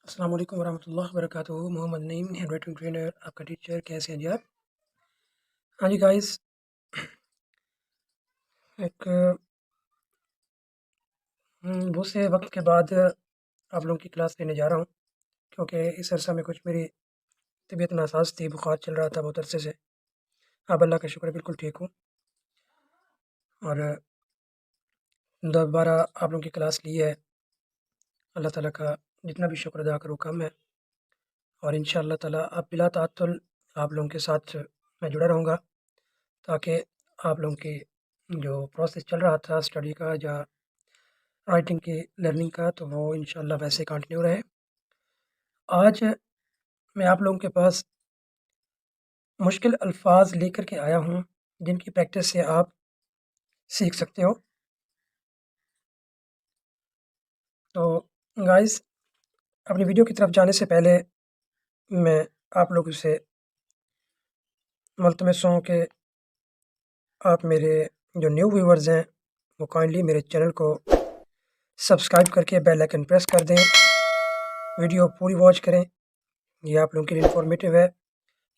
السلام علیکم ورحمۃ اللہ وبرکاتہ۔ محمد نعیم ہینڈ رائٹنگ ٹرینر، آپ کا ٹیچر۔ کیسے ہیں جی آپ؟ ہاں جی گائز، ایک بہت سے وقت کے بعد آپ لوگوں کی کلاس لینے جا رہا ہوں، کیونکہ اس عرصہ میں کچھ میری طبیعت ناساز تھی، بخار چل رہا تھا بہت عرصے سے۔ اب اللہ کا شکر ہے بالکل ٹھیک ہوں، اور دوبارہ آپ لوگوں کی کلاس لی ہے۔ اللہ تعالیٰ کا جتنا بھی شکر ادا کروں کم ہے، اور ان شاء اللہ تعالیٰ اب بلا تعطل آپ لوگوں کے ساتھ میں جڑا رہوں گا، تاکہ آپ لوگوں کی جو پروسیس چل رہا تھا اسٹڈی کا یا رائٹنگ کی لرننگ کا، تو وہ انشاءاللہ ویسے کنٹینیو رہے۔ آج میں آپ لوگوں کے پاس مشکل الفاظ لے کر کے آیا ہوں، جن کی پریکٹس سے آپ سیکھ سکتے ہو۔ تو گائز، اپنی ویڈیو کی طرف جانے سے پہلے میں آپ لوگوں سے ملتمس ہوں کہ آپ میرے جو نیو ویورز ہیں وہ کائنڈلی میرے چینل کو سبسکرائب کر کے بیل آئکن پریس کر دیں، ویڈیو پوری واچ کریں، یہ آپ لوگوں کے لیے انفارمیٹیو ہے،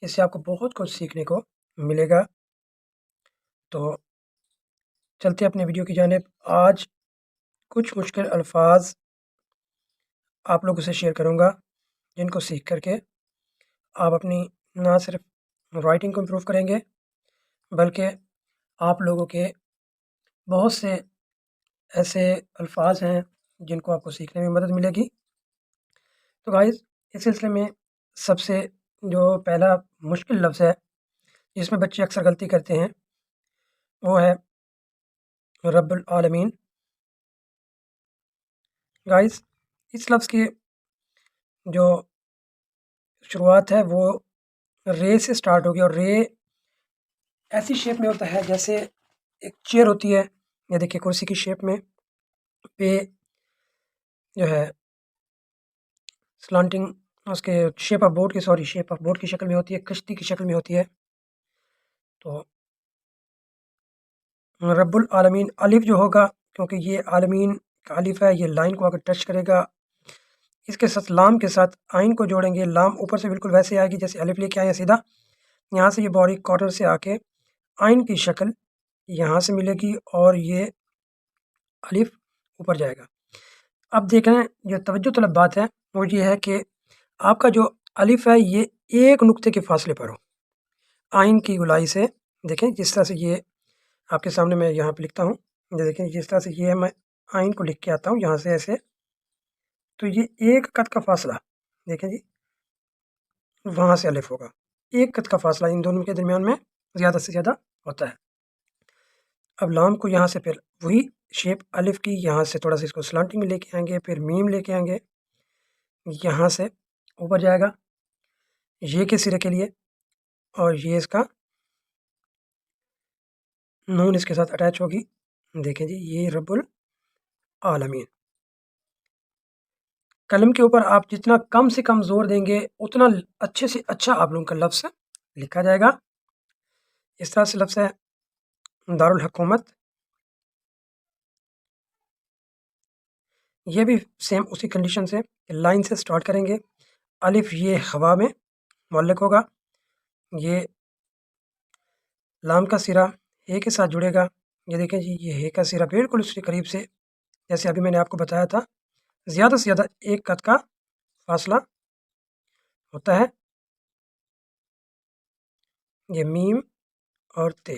اس سے آپ کو بہت کچھ سیکھنے کو ملے گا۔ تو چلتے اپنے ویڈیو کی جانب۔ آج کچھ مشکل الفاظ آپ لوگوں سے شیئر کروں گا، جن کو سیکھ کر کے آپ اپنی نہ صرف رائٹنگ کو امپروو کریں گے، بلکہ آپ لوگوں کے بہت سے ایسے الفاظ ہیں جن کو آپ کو سیکھنے میں مدد ملے گی۔ تو گائز، اس سلسلے میں سب سے جو پہلا مشکل لفظ ہے جس میں بچے اکثر غلطی کرتے ہیں، وہ ہے رب العالمین۔ گائز، اس لفظ کی جو شروعات ہے وہ رے سے سٹارٹ ہوگی، اور رے ایسی شیپ میں ہوتا ہے جیسے ایک چیئر ہوتی ہے، یہ دیکھیے کرسی کی شیپ میں، پہ جو ہے سلانٹنگ اس کے شیپ آف بورڈ کی شکل میں ہوتی ہے، کشتی کی شکل میں ہوتی ہے۔ تو رب العالمین الف جو ہوگا، کیونکہ یہ عالمین کا الف ہے، یہ لائن کو اگر ٹچ کرے گا، اس کے ساتھ لام کے ساتھ آئین کو جوڑیں گے، لام اوپر سے بالکل ویسے آئے گی جیسے الف لے کے آئے ہیں سیدھا، یہاں سے یہ باڈی کارنر سے آ کے آئین کی شکل یہاں سے ملے گی، اور یہ الف اوپر جائے گا۔ اب دیکھیں، جو توجہ طلب بات ہے وہ یہ ہے کہ آپ کا جو الف ہے یہ ایک نقطے کے فاصلے پر ہو آئین کی گولائی سے۔ دیکھیں جس طرح سے یہ آپ کے سامنے میں یہاں پہ لکھتا ہوں، یہ دیکھیں جس طرح سے یہ میں آئین کو لکھ کے آتا ہوں یہاں سے ایسے، تو یہ ایک قد کا فاصلہ، دیکھیں جی وہاں سے الف ہوگا، ایک قد کا فاصلہ ان دونوں کے درمیان میں زیادہ سے زیادہ ہوتا ہے۔ اب لام کو یہاں سے پھر وہی شیپ الف کی، یہاں سے تھوڑا سا اس کو سلانٹنگ میں لے کے آئیں گے، پھر میم لے کے آئیں گے، یہاں سے اوپر جائے گا یہ کے سرے کے لیے، اور یہ اس کا نون اس کے ساتھ اٹیچ ہوگی۔ دیکھیں جی یہ رب العالمین۔ قلم کے اوپر آپ جتنا کم سے کم زور دیں گے اتنا اچھے سے اچھا آپ لوگوں کا لفظ لکھا جائے گا۔ اس طرح سے لفظ ہے دارالحکومت، یہ بھی سیم اسی کنڈیشن سے لائن سے سٹارٹ کریں گے، الف یہ ہوا میں معلق ہوگا، یہ لام کا سرا ہے کے ساتھ جڑے گا، یہ دیکھیں جی یہ ہے کا سرا بالکل اس کے قریب سے، جیسے ابھی میں نے آپ کو بتایا تھا، زیادہ سے زیادہ ایک قد کا فاصلہ ہوتا ہے۔ یہ میم اور تے،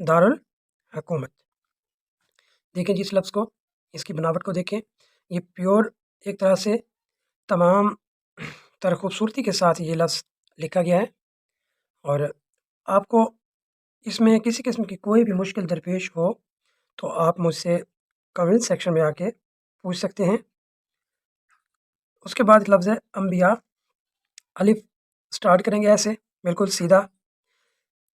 دارالحکومت۔ دیکھیں جی اس لفظ کو، اس کی بناوٹ کو دیکھیں، یہ پیور ایک طرح سے تمام تر خوبصورتی کے ساتھ یہ لفظ لکھا گیا ہے، اور آپ کو اس میں کسی قسم کی کوئی بھی مشکل درپیش ہو تو آپ مجھ سے کمنٹ سیکشن میں آ کے پوچھ سکتے ہیں۔ اس کے بعد لفظ ہے انبیاء، الف سٹارٹ کریں گے ایسے بالکل سیدھا۔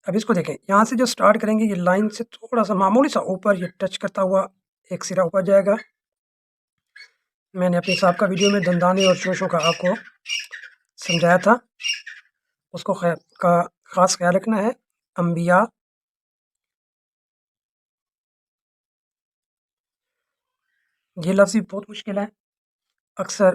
اب اس کو دیکھیں، یہاں سے جو سٹارٹ کریں گے یہ لائن سے تھوڑا سا معمولی سا اوپر یہ ٹچ کرتا ہوا ایک سرا اوپر جائے گا۔ میں نے اپنے سابقہ ویڈیو میں دندانے اور شوشوں کا آپ کو سمجھایا تھا، اس کو خاص خیال رکھنا ہے۔ انبیاء، یہ لفظ بھی بہت مشکل ہے، اکثر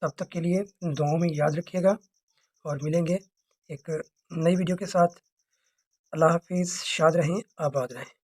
تب تک کے لیے دعاؤں میں یاد رکھیے گا اور ملیں گے ایک نئی ویڈیو کے ساتھ۔ اللہ حافظ، شاد رہیں، آباد رہیں۔